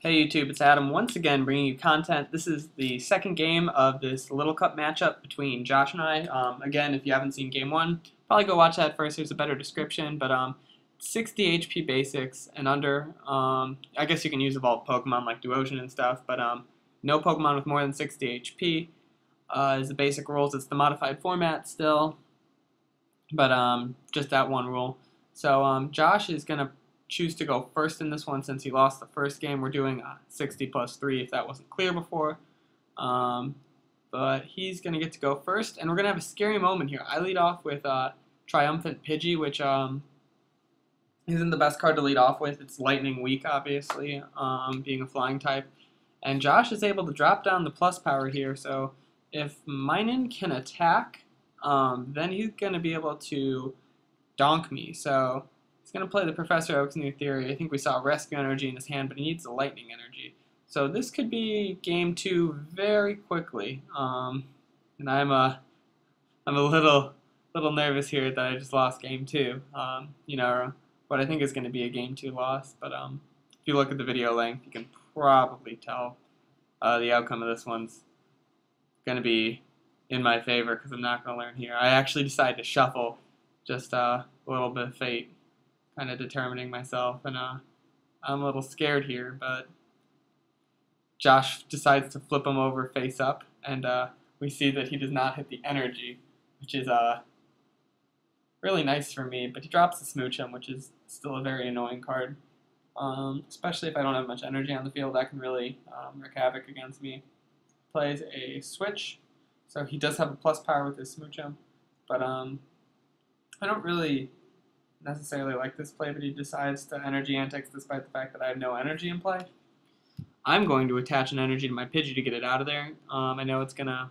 Hey YouTube, it's Adam once again bringing you content. This is the second game of this Little Cup matchup between Josh and I. Again, if you haven't seen game one, probably go watch that first. There's a better description, but 60 HP basics and under. I guess you can use evolved Pokemon like Duosion and stuff, but no Pokemon with more than 60 HP is the basic rules. It's the modified format still, but just that one rule. So Josh is going to choose to go first in this one since he lost the first game. We're doing 60 plus 3 if that wasn't clear before. But he's going to get to go first, and we're going to have a scary moment here. I lead off with Triumphant Pidgey, which isn't the best card to lead off with. It's lightning weak, obviously, being a flying type. And Josh is able to drop down the plus power here, so if Minun can attack, then he's going to be able to donk me. So he's going to play the Professor Oak's new theory. I think we saw Rescue Energy in his hand, but he needs the Lightning Energy. So this could be game two very quickly. And I'm a little nervous here that I just lost game two. You know, what I think is going to be a game two loss. But if you look at the video length, you can probably tell the outcome of this one's going to be in my favor because I'm not going to learn here. I actually decided to shuffle just a little bit of fate, kind of determining myself, and I'm a little scared here, but Josh decides to flip him over face up, and we see that he does not hit the energy, which is really nice for me, but he drops the Smoochum, which is still a very annoying card, especially if I don't have much energy on the field. That can really wreak havoc against me. Plays a switch, so he does have a plus power with his Smoochum, but I don't really necessarily like this play, but he decides to energy antics despite the fact that I have no energy in play. I'm going to attach an energy to my Pidgey to get it out of there. I know it's going to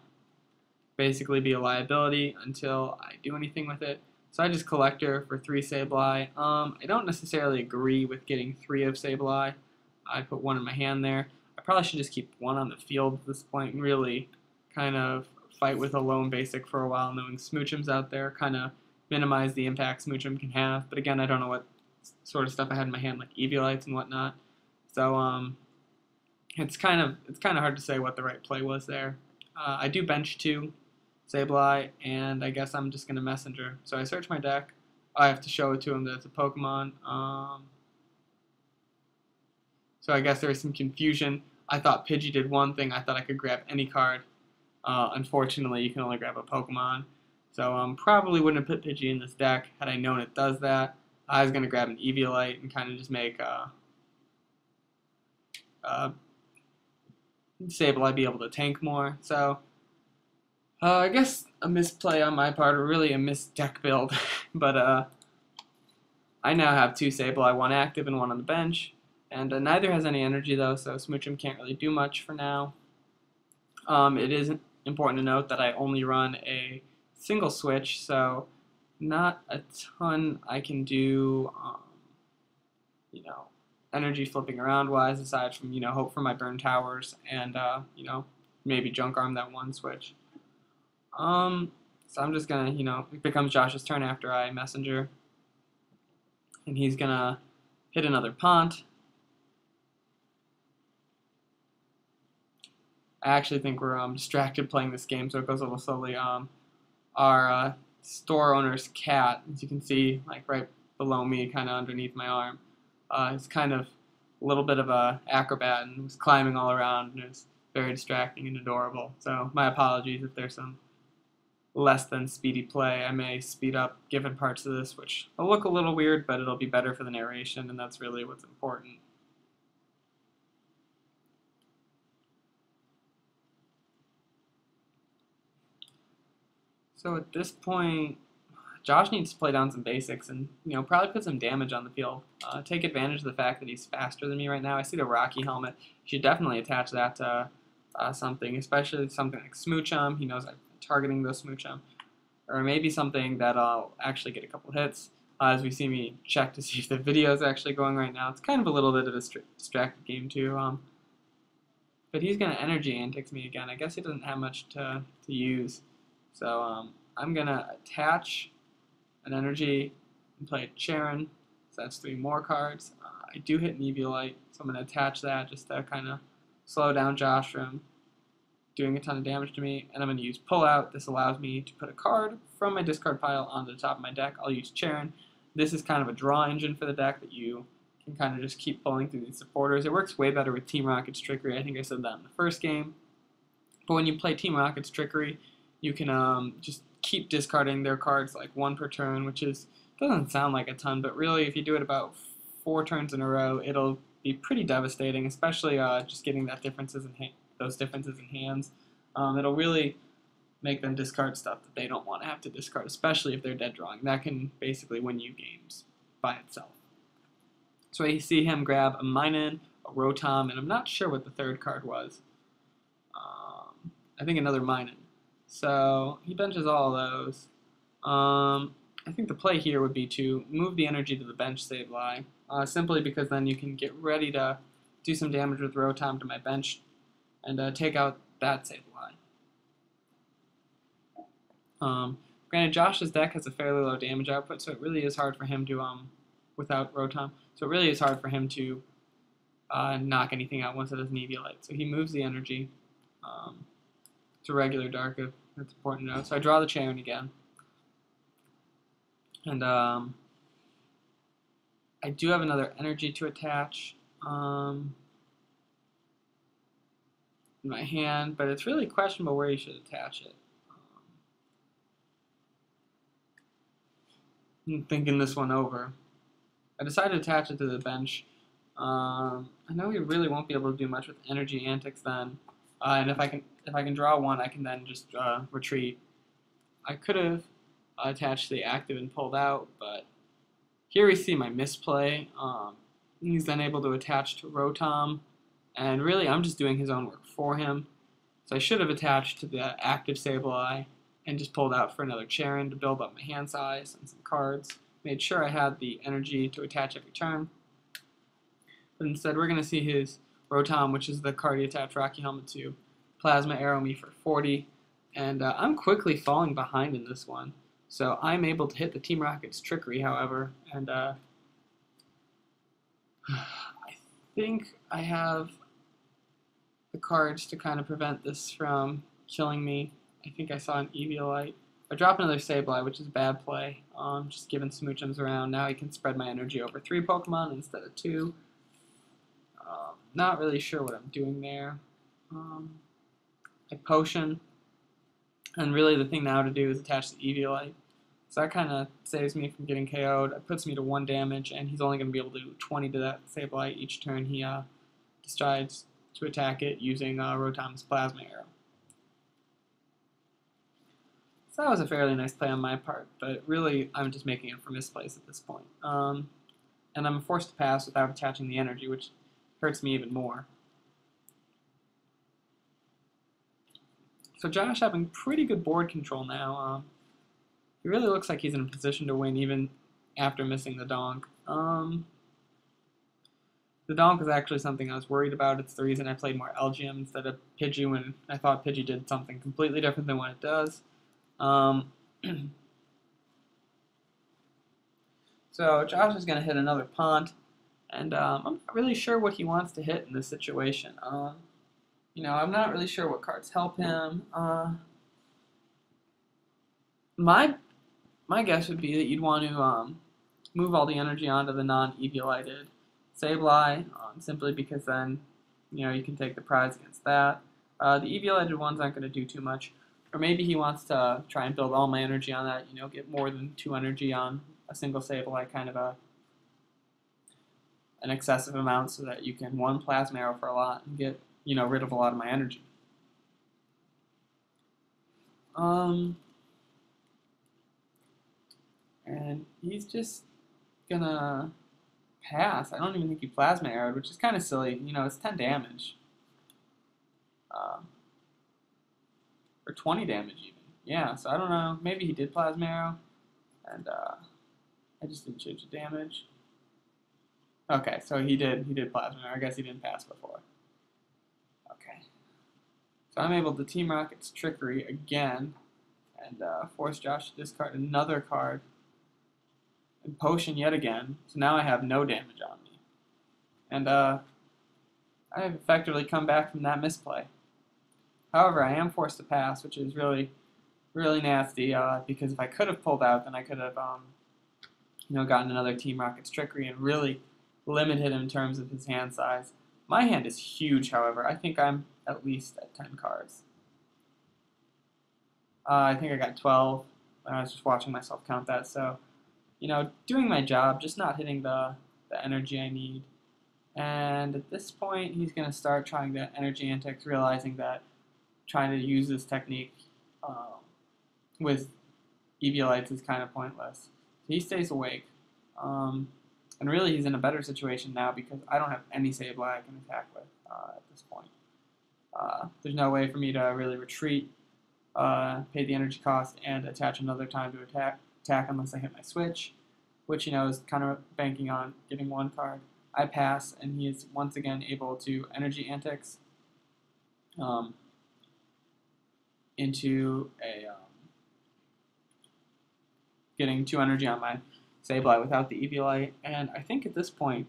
basically be a liability until I do anything with it. So I just Collector for 3 Sableye. I don't necessarily agree with getting 3 of Sableye. I put 1 in my hand there. I probably should just keep 1 on the field at this point and really kind of fight with a lone basic for a while, knowing Smoochum's out there, kind of minimize the impact Smoochum can have. But again, I don't know what sort of stuff I had in my hand, like Eviolites and whatnot. So it's kind of hard to say what the right play was there. I do bench 2 Sableye, and I guess I'm just gonna Messenger. So I search my deck. I have to show it to him that it's a Pokemon. So I guess there was some confusion. I thought Pidgey did one thing. I thought I could grab any card. Unfortunately, you can only grab a Pokemon. So probably wouldn't have put Pidgey in this deck had I known it does that. I was going to grab an Eviolite and kind of just make Sableye be able to tank more. So I guess a misplay on my part, or really a missed deck build. But I now have 2 Sableye, 1 active and 1 on the bench. And neither has any energy though, so Smoochum can't really do much for now. It is important to note that I only run a single switch, so not a ton I can do, you know, energy flipping around wise, aside from, you know, hope for my burn towers and, you know, maybe junk arm that 1 switch. So I'm just gonna, you know, it becomes Josh's turn after I Messenger, and he's gonna hit another Pont. I actually think we're distracted playing this game, so it goes a little slowly. Our store owner's cat, as you can see, like right below me, kind of underneath my arm, is kind of a little bit of a acrobat and was climbing all around, and it was very distracting and adorable. So my apologies if there's some less than speedy play. I may speed up given parts of this, which will look a little weird, but it'll be better for the narration, and that's really what's important. So at this point, Josh needs to play down some basics and, you know, probably put some damage on the field. Take advantage of the fact that he's faster than me right now. I see the Rocky Helmet. You should definitely attach that to something, especially something like Smoochum. He knows I'm targeting those Smoochum. Or maybe something that I'll actually get a couple hits. As we see me check to see if the video is actually going right now. It's kind of a little bit of a distracted game too. But he's going to energy antics me again. I guess he doesn't have much to use. So I'm going to attach an energy and play a Charon. So that's 3 more cards. I do hit an Eviolite, so I'm going to attach that just to kind of slow down Josh from doing a ton of damage to me. And I'm going to use Pull Out. This allows me to put a card from my discard pile onto the top of my deck. I'll use Charon. This is kind of a draw engine for the deck that you can kind of just keep pulling through these supporters. It works way better with Team Rocket's Trickery. I think I said that in the first game. But when you play Team Rocket's Trickery, you can just keep discarding their cards like one per turn, which doesn't sound like a ton, but really if you do it about 4 turns in a row, it'll be pretty devastating, especially just getting those differences in hands. It'll really make them discard stuff that they don't want to have to discard, especially if they're dead drawing. That can basically win you games by itself. So I see him grab a Minun, a Rotom, and I'm not sure what the third card was. I think another Minun. So he benches all of those. I think the play here would be to move the energy to the bench Sableye, simply because then you can get ready to do some damage with Rotom to my bench and take out that Sableye. Granted, Josh's deck has a fairly low damage output, so it really is hard for him to, without Rotom, so it really is hard for him to knock anything out once it has an Eviolite. So he moves the energy to regular Dark, if that's important to note. So I draw the Charon again. And I do have another energy to attach in my hand, but it's really questionable where you should attach it. I'm thinking this one over. I decided to attach it to the bench. I know we really won't be able to do much with energy antics then, and if I can draw one, I can then just retreat. I could have attached the active and pulled out, but here we see my misplay. He's then able to attach to Rotom, and really I'm just doing his own work for him. So I should have attached to the active Sableye and just pulled out for another Charon to build up my hand size and some cards. Made sure I had the energy to attach every turn. But instead we're going to see his Rotom, which is the card he attached Rocky Helmet to, Plasma Arrow me for 40, and I'm quickly falling behind in this one. So I'm able to hit the Team Rocket's Trickery, however, and I think I have the cards to kind of prevent this from killing me. I think I saw an Eviolite. I drop another Sableye, which is a bad play. Just given Smoochums around, now he can spread my energy over 3 Pokemon instead of 2. Not really sure what I'm doing there. I Potion, and really the thing now to do is attach the Eviolite. So that kind of saves me from getting KO'd. It puts me to 1 damage, and he's only going to be able to do 20 to that Sableye each turn he decides to attack it using Rotom's Plasma Arrow. So that was a fairly nice play on my part, but really I'm just making it for misplays at this point. And I'm forced to pass without attaching the energy, which hurts me even more. So Josh having pretty good board control now. He really looks like he's in a position to win even after missing the donk. The donk is actually something I was worried about. It's the reason I played more Elgium instead of Pidgey when I thought Pidgey did something completely different than what it does. So Josh is going to hit another Pont, and I'm not really sure what he wants to hit in this situation. You know, I'm not really sure what cards help him. My guess would be that you'd want to move all the energy onto the non-Eviolited Sableye, simply because then, you know, you can take the prize against that. The Eviolated ones aren't going to do too much. Or maybe he wants to try and build all my energy on that, you know, get more than 2 energy on a single Sableye, kind of an excessive amount so that you can 1 Plasma Arrow for a lot and get, you know, rid of a lot of my energy. And he's just gonna pass. I don't even think he Plasma Arrowed, which is kind of silly. You know, it's 10 damage. Or 20 damage even. Yeah, so I don't know. Maybe he did Plasma Arrow, and I just didn't change the damage. Okay, so he did Plasma Arrow. I guess he didn't pass before. Okay. So I'm able to Team Rocket's Trickery again, and force Josh to discard another card, and Potion yet again. So now I have no damage on me. And I have effectively come back from that misplay. However, I am forced to pass, which is really, really nasty, because if I could have pulled out, then I could have, gotten another Team Rocket's Trickery and really limited him in terms of his hand size. My hand is huge, however. I think I'm at least at 10 cards. I think I got 12. I was just watching myself count that, so, doing my job, just not hitting the energy I need. And at this point, he's going to start trying the energy antics, realizing that trying to use this technique with Eviolites is kind of pointless. So he stays awake. And really, he's in a better situation now because I don't have any Sableye I can attack with at this point. There's no way for me to really retreat, pay the energy cost, and attach another time to attack unless I hit my switch, which, is kind of banking on getting one card. I pass, and he is once again able to energy antics into a getting 2 energy on my Sableye without the Eviolite. And I think at this point,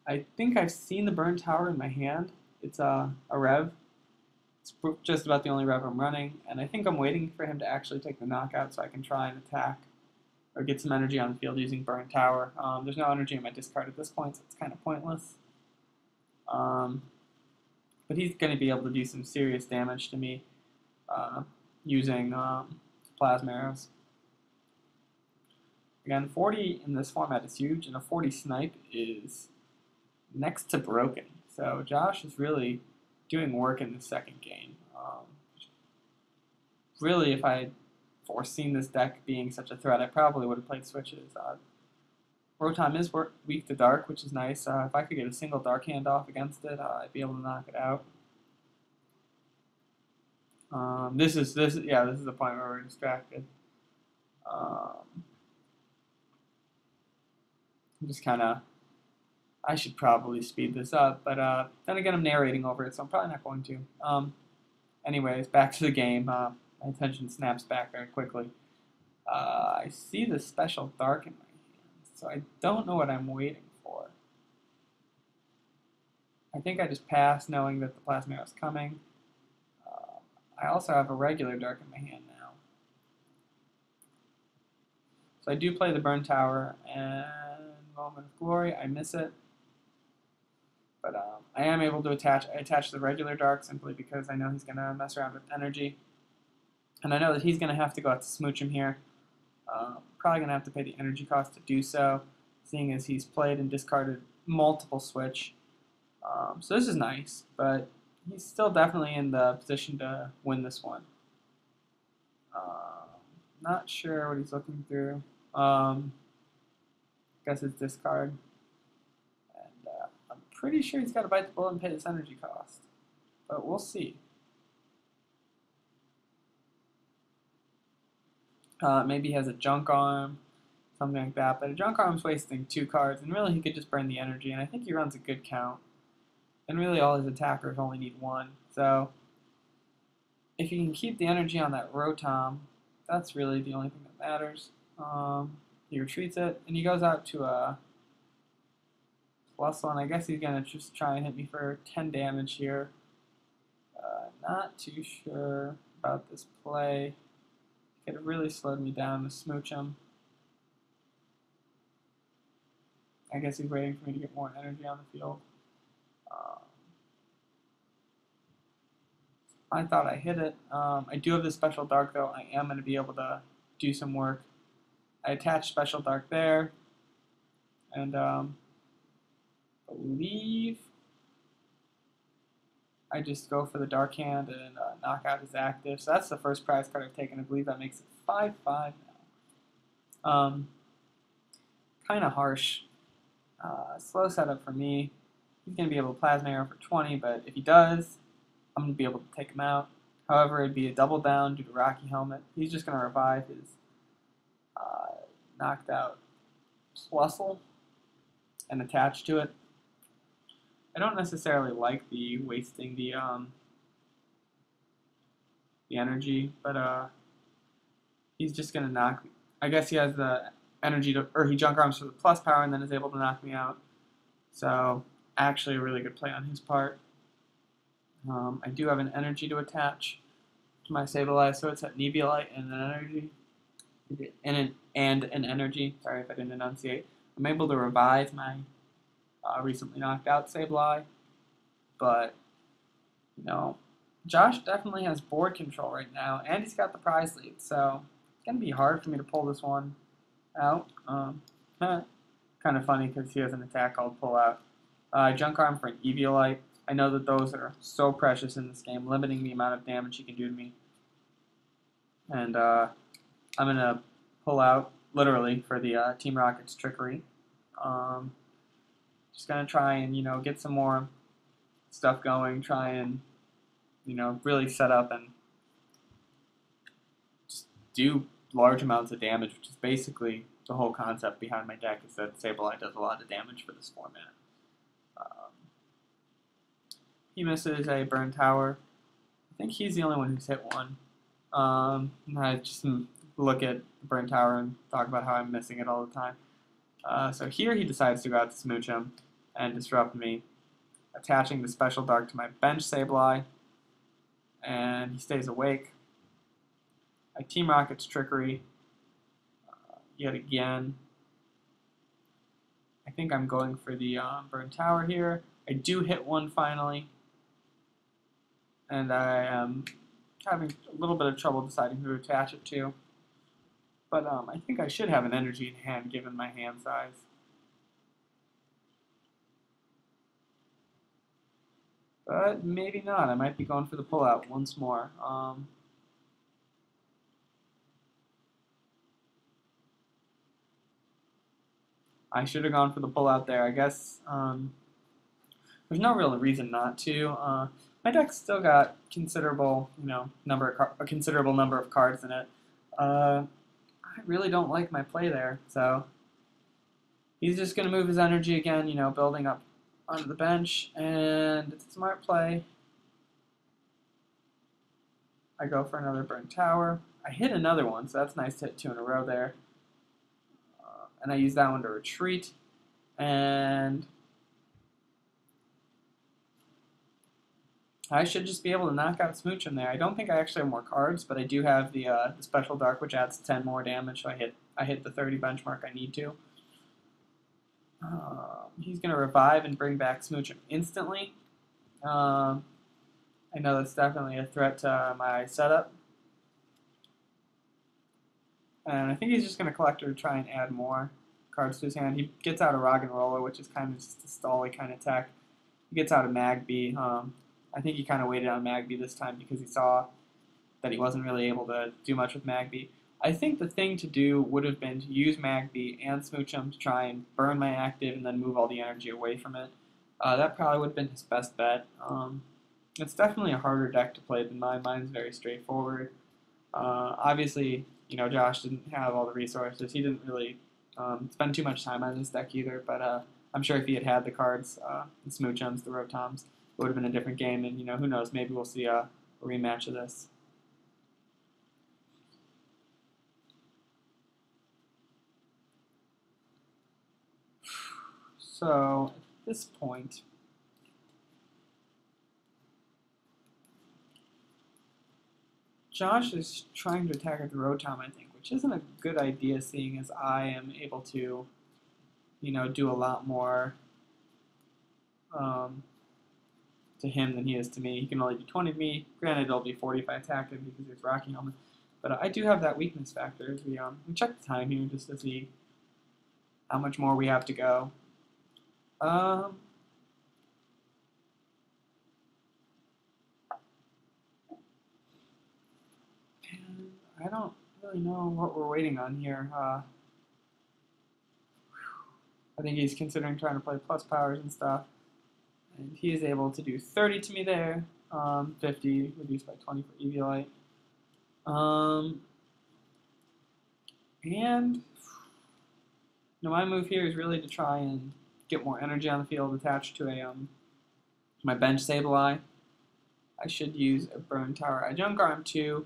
I think I've seen the Burn Tower in my hand. It's a Rev. It's just about the only Rev I'm running, and I think I'm waiting for him to actually take the knockout so I can try and attack or get some energy on the field using Burn Tower. There's no energy in my discard at this point, so it's kind of pointless. But he's going to be able to do some serious damage to me using Plasma Arrows. Again, 40 in this format is huge, and a 40 snipe is next to broken. So Josh is really doing work in the second game. Really, if I had foreseen this deck being such a threat, I probably would have played switches. Rotom is weak to dark, which is nice. If I could get a single dark hand off against it, I'd be able to knock it out. This is the point where we're distracted. I'm just kind of, I should probably speed this up, but then again, I'm narrating over it, so I'm probably not going to. Anyways, back to the game. My attention snaps back very quickly. I see the special dark in my hand, so I don't know what I'm waiting for. I think I just pass knowing that the Plasma Arrow is coming. I also have a regular dark in my hand now. So I do play the Burn Tower, and Moment of Glory, I miss it. But I am able to attach the regular dark simply because I know he's going to mess around with energy. And I know that he's going to have to go out to Smoochum here. Probably going to have to pay the energy cost to do so, seeing as he's played and discarded multiple switch. So this is nice, but he's still definitely in the position to win this one. Not sure what he's looking through. Guess it's discard. And I'm pretty sure he's got to bite the bullet and pay this energy cost. But we'll see. Maybe he has a Junk Arm, something like that. But a Junk Arm's wasting 2 cards, and really he could just burn the energy. And I think he runs a good count. And really all his attackers only need 1. So if you can keep the energy on that Rotom, that's really the only thing that matters. He retreats it, and he goes out to a Plusle, and I guess he's going to just try and hit me for 10 damage here. Not too sure about this play. Could have really slowed me down to Smoochum. I guess he's waiting for me to get more energy on the field. I thought I hit it. I do have this Special Dark, though. I am going to be able to do some work. I attached Special Dark there, and believe I just go for the Dark Hand and knock out his active. So that's the first prize card I've taken. I believe that makes it 5-5 now. Kind of harsh. Slow setup for me. He's going to be able to Plasma Arrow for 20, but if he does, I'm going to be able to take him out. However, it'd be a double down due to Rocky Helmet. He's just going to revive his knocked out Plusle and attach to it. I don't necessarily like the wasting the energy, but he's just going to knock me. I guess he has the energy to, or he Junk Arms for the plus power and then is able to knock me out. So actually a really good play on his part. I do have an energy to attach to my Sableye, so it's at Nebulite and an energy. And an energy. Sorry if I didn't enunciate. I'm able to revive my recently knocked out Sableye, but you know, Josh definitely has board control right now, and he's got the prize lead, so it's gonna be hard for me to pull this one out. Kind of funny because he has an attack called Pull Out. Junk Arm for an Eviolite. I know that those are so precious in this game, limiting the amount of damage he can do to me. And I'm gonna pull out literally for the Team Rocket's Trickery. Just gonna try and get some more stuff going. Try and really set up and just do large amounts of damage, which is basically the whole concept behind my deck, is that Sableye does a lot of damage for this format. He misses a Burn Tower. I think he's the only one who's hit one. I just look at Burn Tower and talk about how I'm missing it all the time. So here he decides to go out to Smoochum and disrupt me, attaching the Special Dark to my bench Sableye, and he stays awake. I Team Rocket's Trickery yet again. I think I'm going for the Burn Tower here. I do hit one finally, and I am having a little bit of trouble deciding who to attach it to. But I think I should have an energy in hand given my hand size. But maybe not. I might be going for the pullout once more. I should have gone for the pullout there. I guess there's no real reason not to. My deck's still got considerable, a considerable number of cards in it. I really don't like my play there, so he's just going to move his energy again, building up onto the bench, and it's a smart play. I go for another Burn Tower. I hit another one, so that's nice to hit two in a row there. And I use that one to retreat, and I should just be able to knock out Smoochum there. I don't think I actually have more cards, but I do have the Special Dark, which adds 10 more damage, so I hit the 30 benchmark I need to. He's going to revive and bring back Smoochum instantly. I know that's definitely a threat to my setup. And I think he's just going to collect her to try and add more cards to his hand. He gets out a Rock and Roller, which is kind of just a stally kind of tech. He gets out a Magby. I think he kind of waited on Magby this time because he saw that he wasn't really able to do much with Magby. I think the thing to do would have been to use Magby and Smoochum to try and burn my active and then move all the energy away from it. That probably would have been his best bet. It's definitely a harder deck to play than mine. Mine's very straightforward. Obviously, Josh didn't have all the resources. He didn't really spend too much time on this deck either, but I'm sure if he had had the cards, the Smoochums, the Rotoms, it would have been a different game, and who knows, maybe we'll see a rematch of this. So, at this point, Josh is trying to attack at the Rotom, I think, which isn't a good idea seeing as I am able to, do a lot more to him than he is to me. He can only do 20 to me. Granted, it'll be 40 if I attack him because he's Rocky Helmet. But I do have that weakness factor. We check the time here just to see how much more we have to go. I don't really know what we're waiting on here. I think he's considering trying to play plus powers and stuff. And he is able to do 30 to me there. 50 reduced by 20 for Eviolite. And my move here is really to try and get more energy on the field attached to my bench Sableye. I should use a Burn Tower. I Junk Arm 2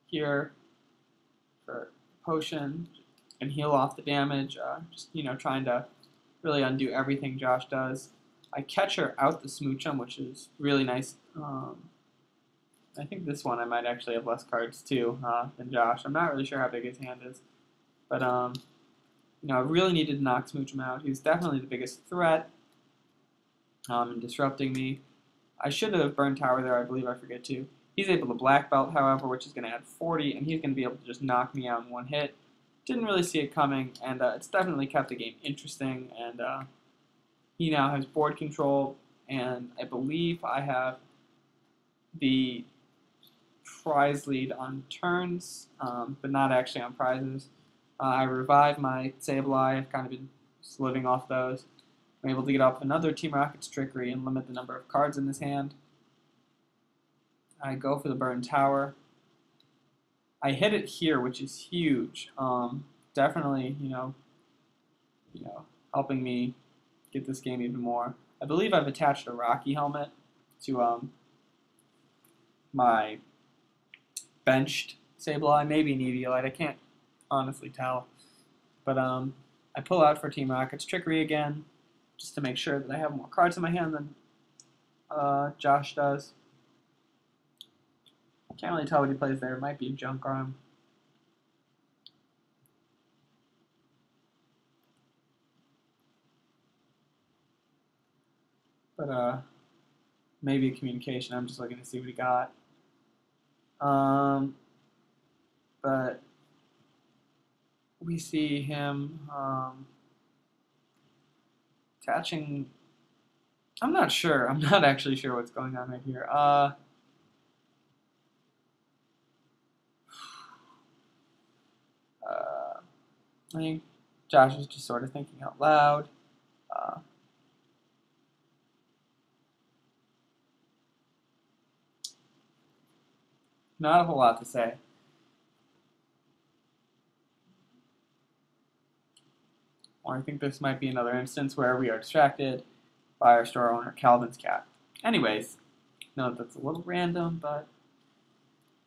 here for potion and heal off the damage. Just trying to really undo everything Josh does. I catcher out the Smoochum, which is really nice. I think this one I might actually have less cards too than Josh. I'm not really sure how big his hand is, but you know, I really needed to knock Smoochum out. He's definitely the biggest threat in disrupting me. I should have burned Tower there. I believe I forget to. He's able to black belt, however, which is going to add 40, and he's going to be able to just knock me out in one hit. Didn't really see it coming, and it's definitely kept the game interesting. And he now has board control, and I believe I have the prize lead on turns, but not actually on prizes. I revive my Sableye. I've kind of been just living off those. I'm able to get off another Team Rocket's Trickery and limit the number of cards in this hand. I go for the burn tower. I hit it here, which is huge. Definitely, you know, helping me get this game even more. I believe I've attached a Rocky helmet to my benched Sableye, maybe an Eviolite. I can't honestly tell. But I pull out for Team Rocket's Trickery again, just to make sure that I have more cards in my hand than Josh does. Can't really tell what he plays there. It might be a Junk Arm. But maybe a Communication. I'm just looking to see what he got. But we see him attaching. I'm not sure. I'm not actually sure what's going on right here. I think Josh is just sort of thinking out loud. Not a whole lot to say. Or I think this might be another instance where we are distracted by our store owner, Calvin's cat. Anyways, no, that's a little random, but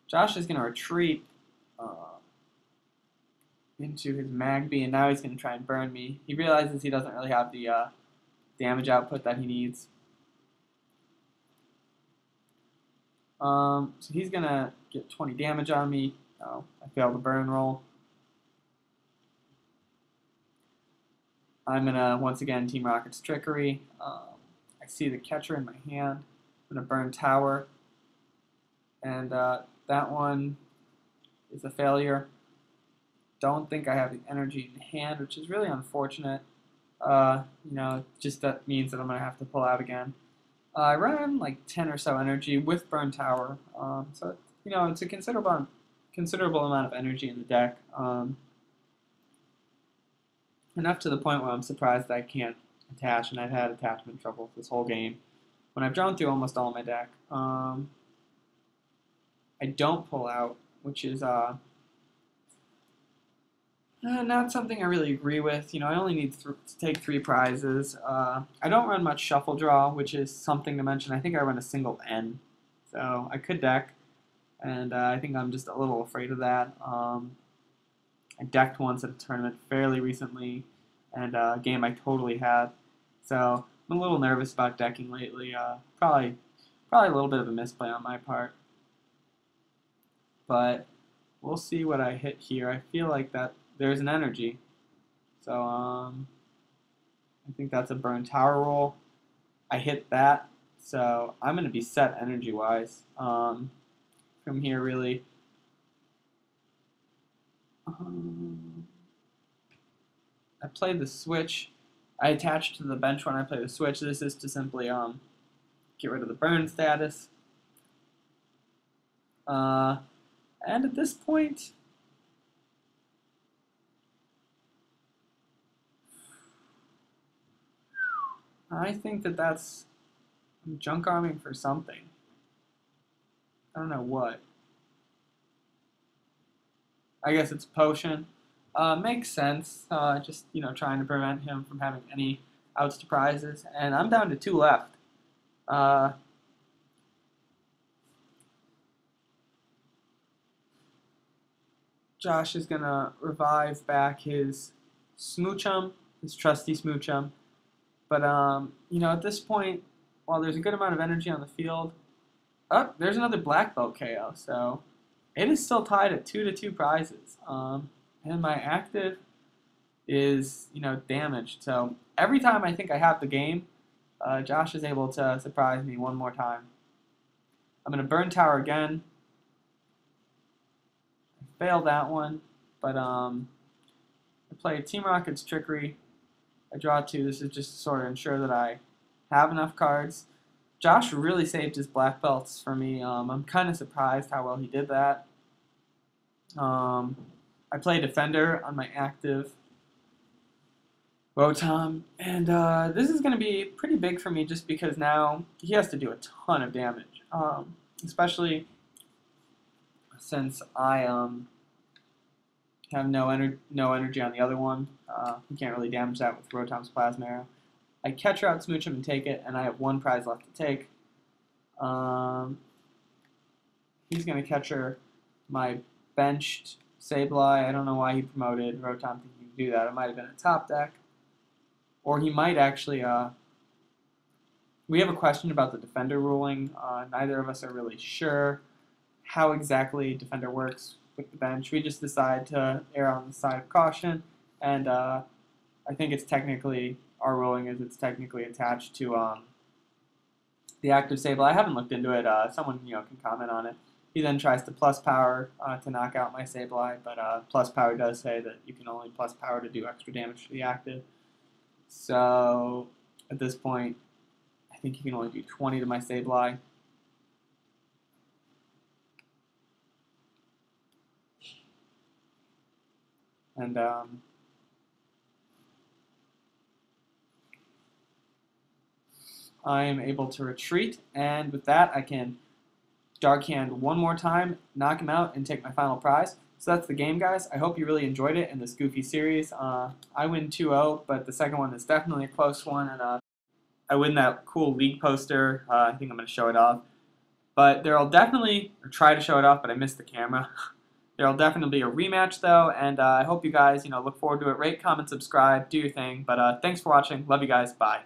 Josh is going to retreat into his Magby, and now he's going to try and burn me. He realizes he doesn't really have the damage output that he needs. So he's going to get 20 damage on me. Oh, I failed the burn roll. I'm going to, once again, Team Rocket's Trickery. I see the catcher in my hand. I'm going to burn Tower. And that one is a failure. Don't think I have the energy in hand, which is really unfortunate. You know, just that means that I'm going to have to pull out again. I ran like 10 or so energy with Burn Tower, so you know it's a considerable amount of energy in the deck. Enough to the point where I'm surprised that I can't attach, and I've had attachment trouble this whole game. When I've drawn through almost all of my deck, I don't pull out, which is not something I really agree with. You know, I only need to take 3 prizes. I don't run much shuffle draw, which is something to mention. I think I run a single N, so I could deck, and I think I'm just a little afraid of that. I decked once at a tournament fairly recently, and a game I totally had, so I'm a little nervous about decking lately. Probably a little bit of a misplay on my part, but we'll see what I hit here. I feel like that there's an energy, so I think that's a burn tower roll. I hit that, so I'm going to be set energy-wise from here, really. I played the switch. I attached to the bench when I play the switch. This is to simply get rid of the burn status. And at this point, I think that's I'm junk arming for something. I don't know what. I guess it's potion. Makes sense. Just trying to prevent him from having any outs to prizes, and I'm down to 2 left. Josh is gonna revive back his Smoochum, his trusty Smoochum. But you know, at this point, while there's a good amount of energy on the field, oh, there's another black belt KO. So it is still tied at 2-2 prizes. And my active is, you know, damaged. So every time I think I have the game, Josh is able to surprise me one more time. I'm going to burn tower again. I failed that one, but I play Team Rocket's Trickery. I draw 2. This is just to sort of ensure that I have enough cards. Josh really saved his black belts for me. I'm kind of surprised how well he did that. I play Defender on my active Rotom, and this is going to be pretty big for me just because now he has to do a ton of damage, especially since I have no energy on the other one. He can't really damage that with Rotom's Plasma Arrow. I catch out Smoochum and take it, and I have 1 prize left to take. He's going to catcher my benched Sableye. I don't know why he promoted Rotom thinking to do that. It might have been a top deck. Or he might actually, we have a question about the Defender ruling. Neither of us are really sure how exactly Defender works with the bench. We just decide to err on the side of caution, and I think it's technically, our ruling is it's technically attached to the active Sableye. I haven't looked into it. Someone can comment on it. He then tries to plus power to knock out my Sableye, but plus power does say that you can only plus power to do extra damage to the active. So at this point, I think he can only do 20 to my Sableye. And I am able to retreat, and with that I can Dark Hand one more time, knock him out, and take my final prize. So that's the game, guys. I hope you really enjoyed it in this goofy series. I win 2-0, but the second one is definitely a close one, and I win that cool league poster. I think I'm going to show it off. But there'll definitely, or try to show it off, but I missed the camera. There'll definitely be a rematch, though, and I hope you guys, look forward to it. Rate, comment, subscribe, do your thing. But thanks for watching. Love you guys. Bye.